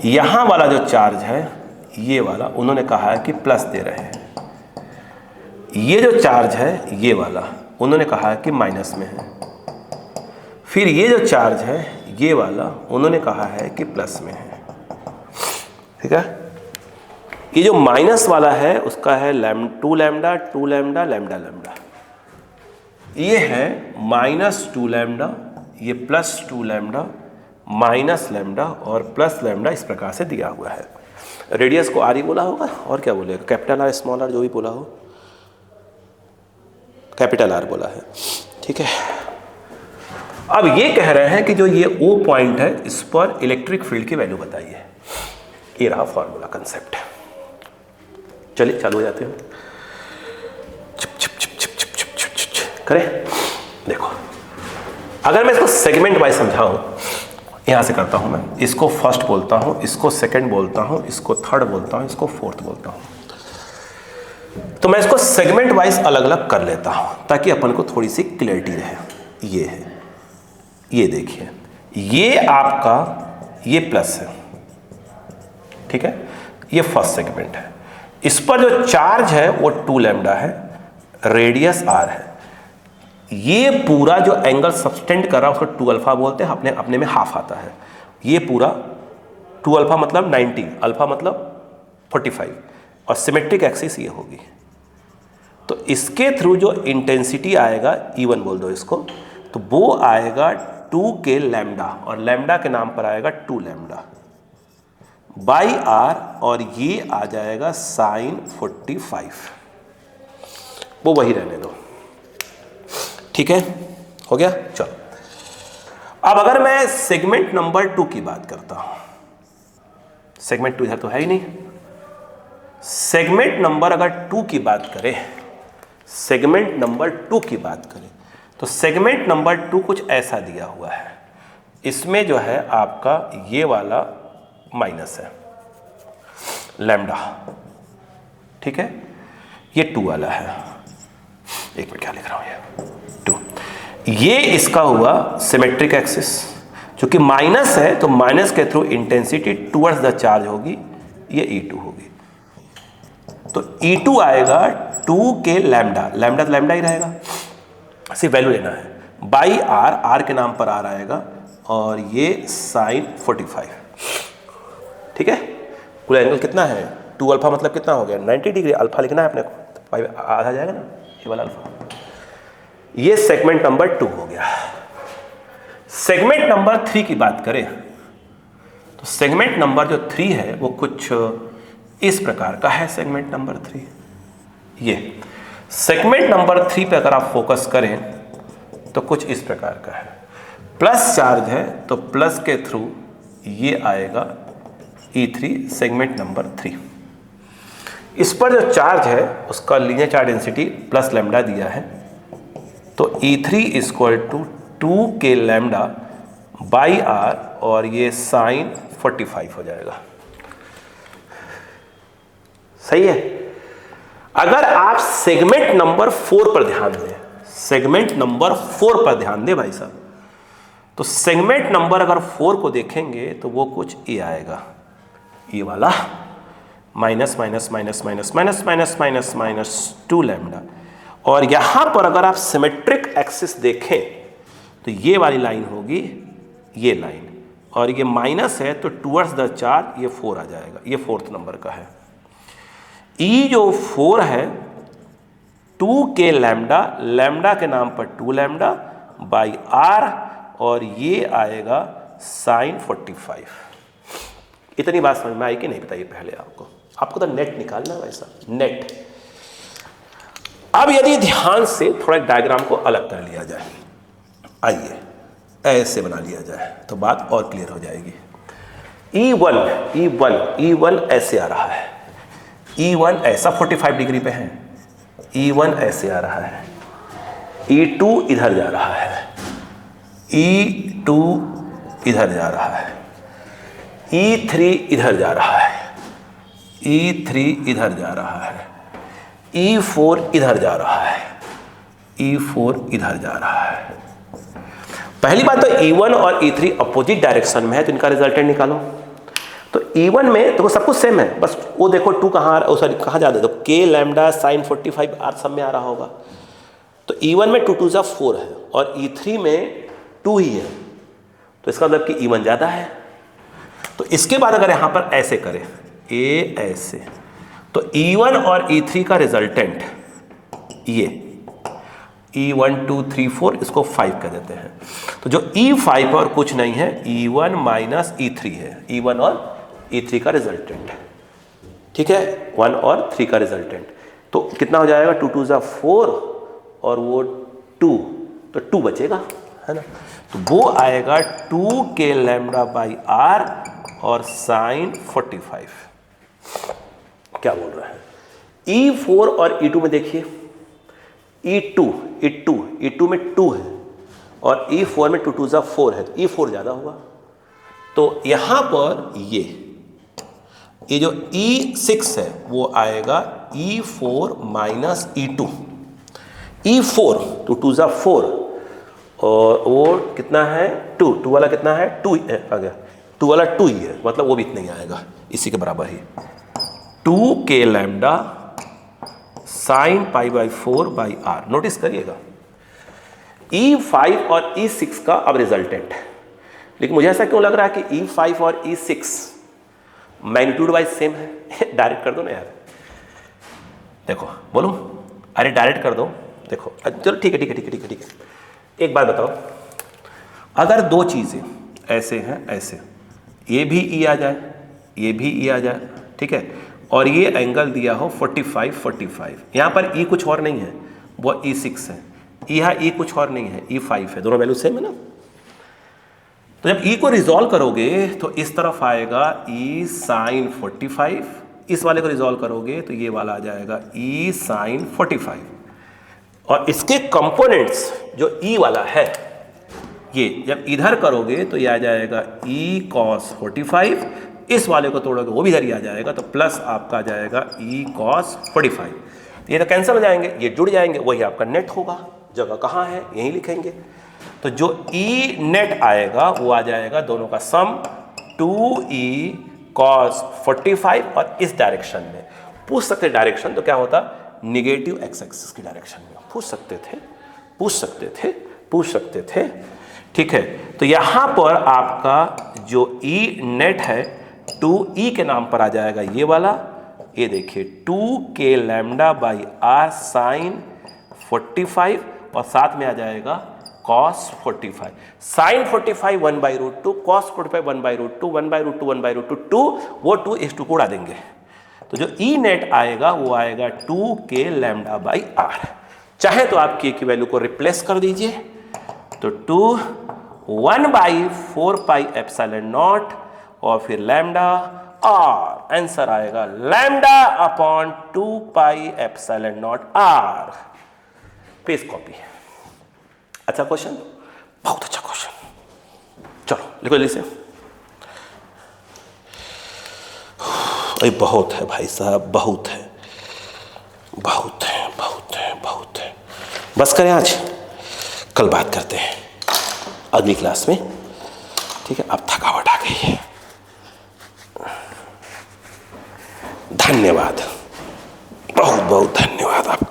यहाँ वाला जो चार्ज है ये वाला उन्होंने कहा है कि प्लस दे रहे हैं, ये जो चार्ज है ये वाला उन्होंने कहा है कि माइनस में है, फिर ये जो चार्ज है ये वाला उन्होंने कहा है कि प्लस में है, ठीक है। ये जो माइनस वाला है उसका है 2 लैम्डा 2 लैम्डा लैम्डा लैम्डा, ये है -2 लैम्डा, ये +2 लैम्डा माइनस लैम्डा और प्लस लैम्डा, इस प्रकार से दिया हुआ है। रेडियस को आर ही बोला होगा और क्या बोलेगा, कैपिटल आर स्मॉल आर जो भी बोला हो, कैपिटल आर बोला है, ठीक है। अब ये कह रहे हैं कि जो ये O पॉइंट है इस पर इलेक्ट्रिक फील्ड की वैल्यू बताइए। ये रहा फॉर्मूला कंसेप्ट। चलिए चालू हो जाते हैं। करें, देखो अगर मैं इसको सेगमेंट वाइज समझाऊं, यहां से करता हूं मैं, इसको फर्स्ट बोलता हूं, इसको सेकंड बोलता हूं, इसको थर्ड बोलता हूं, इसको फोर्थ बोलता हूं। तो मैं इसको सेगमेंट वाइज अलग अलग कर लेता हूं ताकि अपन को थोड़ी सी क्लियरिटी रहे। ये है, ये देखिए, ये आपका ये प्लस है, ठीक है, ये फर्स्ट सेगमेंट है। इस पर जो चार्ज है वो 2 लैम्डा है, रेडियस r है। ये पूरा जो एंगल सबटेंड कर रहा है उसको 2 अल्फा बोलते हैं, अपने अपने में हाफ आता है। ये पूरा 2 अल्फा मतलब 90, अल्फा मतलब 45 और सिमेट्रिक एक्सिस ये होगी। तो इसके थ्रू जो इंटेंसिटी आएगा E1 बोल दो इसको, तो वो आएगा 2 के लैम्डा और लैम्डा के नाम पर आएगा 2 लैम्डा बाई r, और ये आ जाएगा sin 45। वो वही रहने दो, ठीक है, हो गया। चलो अब अगर मैं सेगमेंट नंबर 2 की बात करता हूं, सेगमेंट 2 इधर तो है ही नहीं। सेगमेंट नंबर अगर 2 की बात करें, सेगमेंट नंबर 2 की बात करें तो सेगमेंट नंबर 2 कुछ ऐसा दिया हुआ है। इसमें जो है आपका ये वाला माइनस है लैम्डा, ठीक है, ये 2 वाला है। एक मिनट क्या लिख रहा हूं, ये 2, ये इसका हुआ सिमेट्रिक एक्सिस। चूंकि माइनस है तो माइनस के through intensity towards the charge होगी, ये E2 होगी। तो E2 आएगा 2 के लैम्डा, लैम्डा तो लैम्डा ही रहेगा, सिर्फ वैल्यू लेना है, बाई r, r के नाम पर r आएगा और ये sin 45, ठीक है। कुल एंगल कितना है, 2 अल्फा मतलब कितना हो गया 90 डिग्री, अल्फा लिखना है अपने को, तो आधा जाएगा ना ये वाला अल्फा। ये सेगमेंट नंबर 2 हो गया। सेगमेंट नंबर 3 की बात करें तो सेगमेंट नंबर जो 3 है वो कुछ इस प्रकार का है। सेगमेंट नंबर 3, ये सेगमेंट नंबर 3 पे अगर आप फोकस करें तो कुछ इस प्रकार का है। प्लस चार्ज है तो प्लस के थ्रू ये आएगा E3, सेगमेंट नंबर 3। इस पर जो चार्ज है उसका linear charge density plus lambda दिया है, तो E3 = 2 के लैम्डा बाई r और ये sin 45 हो जाएगा। सही है। अगर आप सेगमेंट नंबर 4 पर ध्यान दें, सेगमेंट नंबर 4 पर ध्यान दें भाई साहब, तो सेगमेंट नंबर अगर 4 को देखेंगे तो वो कुछ ये आएगा, ये वाला minus minus minus minus minus minus minus minus 2 lambda. और यहां पर अगर आप सिमेट्रिक एक्सिस देखें तो ये वाली लाइन होगी ये लाइन, और ये माइनस है तो टुवर्ड्स द चार्ज ये 4 आ जाएगा, ये 4th नंबर का है। E जो 4 है 2 के लैम्डा, लैम्डा के नाम पर 2 लैम्डा बाई r और ये आएगा sin 45। इतनी बात समझ में आई कि नहीं बताइए पहले आपको तो नेट निकालना है वैसा नेट। अब यदि ध्यान से थोड़ा डायग्राम को अलग कर लिया जाए, आइए ऐसे बना लिया जाए तो बात और क्लियर हो जाएगी। E1 ऐसे आ रहा है, E1 ऐसा 45 डिग्री पे है, E1 ऐसे आ रहा है, E2 इधर जा रहा है, E2 इधर जा रहा है, E3 इधर जा रहा है, E3 इधर जा रहा है, E4 इधर जा रहा है, E4 इधर जा रहा है। पहली बात तो E1 और E3 अपोजिट डायरेक्शन में है तो इनका रिजल्टेंट निकालो। तो E1 में तो सब कुछ सेम है, बस वो देखो 2 कहाँ कहाँ जा रहा है, तो K लैम्डा sin 45 r सब में आ रहा होगा। तो E1 में 2 2 4 है और E3 में 2 ही है, तो इसका मतलब कि E1 ज़्यादा है। तो इसके बाद अगर यहाँ पर ऐसे करें ए ऐसे, तो E1 और E3 का रिजल्टेंट ये E1 2 3 4 इसको 5 कर देते हैं। तो जो E5 और कुछ नहीं है E1 माइनस E3 है, E1 और E3 का रिजल्टेंट, ठीक है, 1 और 3 का रिजल्टेंट। तो कितना हो जाएगा 2 2 ज़ा 4 और वो 2, तो 2 बचेगा, है ना। तो वो आएगा 2k लैम्डा बाई r और साइन 45। क्या बोल रहा है? E4 और E2 में देखिए, E2 में 2 है और E4 में 2 2 ज़ा 4 है, तो E4 ज़्यादा होगा। तो यहाँ पर ये जो E6 है वो आएगा E4 माइनस E2। E4 2 2 ज़ा 4 और वो कितना है 2 वाला कितना है 2 आ गया, 2 वाला 2 ही है, मतलब वो भी इतना ही आएगा, इसी के बराबर ही 2k lambda sine pi by 4 by r। Notice करिएगा E5 और E6 का अब रिजल्टेंट है, लेकिन मुझे ऐसा क्यों लग रहा है कि E5 और E6 मैग्नीट्यूड वाइज सेम है। डायरेक्ट कर दो ना यार, देखो बोलूं, अरे डायरेक्ट कर दो, देखो चलो ठीक है। एक बात बताओ, अगर दो चीज़ें ऐसे हैं ऐसे, ये भी E आ जाए, ये भी E आ जाए, ठीक है, और ये एंगल दिया हो 45, यहाँ पर E कुछ और नहीं है, वो E6 है, यहाँ E कुछ और नहीं है, E5 है, दोनों वैल्यू सेम है ना। तो जब E को रिजॉल्व करोगे तो इस तरफ आएगा E साइन 45, इस वाले को रिजॉल्व करोगे तो ये वाला आ जाएगा E साइन 45, और इसके कंपोनेंट्स जो E वाला है ये जब इधर करोगे तो ये आ जाएगा E कॉस 45, इस वाले को तोड़ोगे वो भी इधर ही आ जाएगा, तो प्लस आपका आ जाएगा E कॉस 45। ये तो कैंसिल हो जाएंगे, ये जुड़ जाएंगे, वही आपका नेट होगा। जगह कहाँ है, यहीं लिखेंगे। तो जो E नेट आएगा वो आ जाएगा दोनों का सम 2E कॉस 45, और इस डायरेक्शन में पूछ सकते डायरेक्शन तो क्या होता, निगेटिव एक्स एक्सिस की डायरेक्शन में पूछ सकते थे, ठीक है। तो यहाँ पर आपका जो E नेट है 2E के नाम पर आ जाएगा ये वाला, ये देखिए 2k lambda by r sign 45, और साथ में आ जाएगा cos 45, साइन 45 1/√2, cos 45 1/√2, 1/√2 1/√2 2, वो 2 इस 2 को उड़ा देंगे। तो जो E नेट आएगा वो आएगा 2k लैम्डा बाई r। चाहे तो आप k की वैल्यू को रिप्लेस कर दीजिए, तो 2 1/4 पाई एप्सिलॉन नॉट और फिर लैम्डा r, आंसर आएगा lambda upon 2 pi epsilon not r। Page copy. अच्छा क्वेश्चन, बहुत अच्छा क्वेश्चन, चलो लिखो जल्दी से। अरे बहुत है भाई साहब, बहुत है। बस करें आज, कल बात करते हैं अगली क्लास में, ठीक है। अब थकावट आ गई है। धन्यवाद, बहुत बहुत धन्यवाद आपका।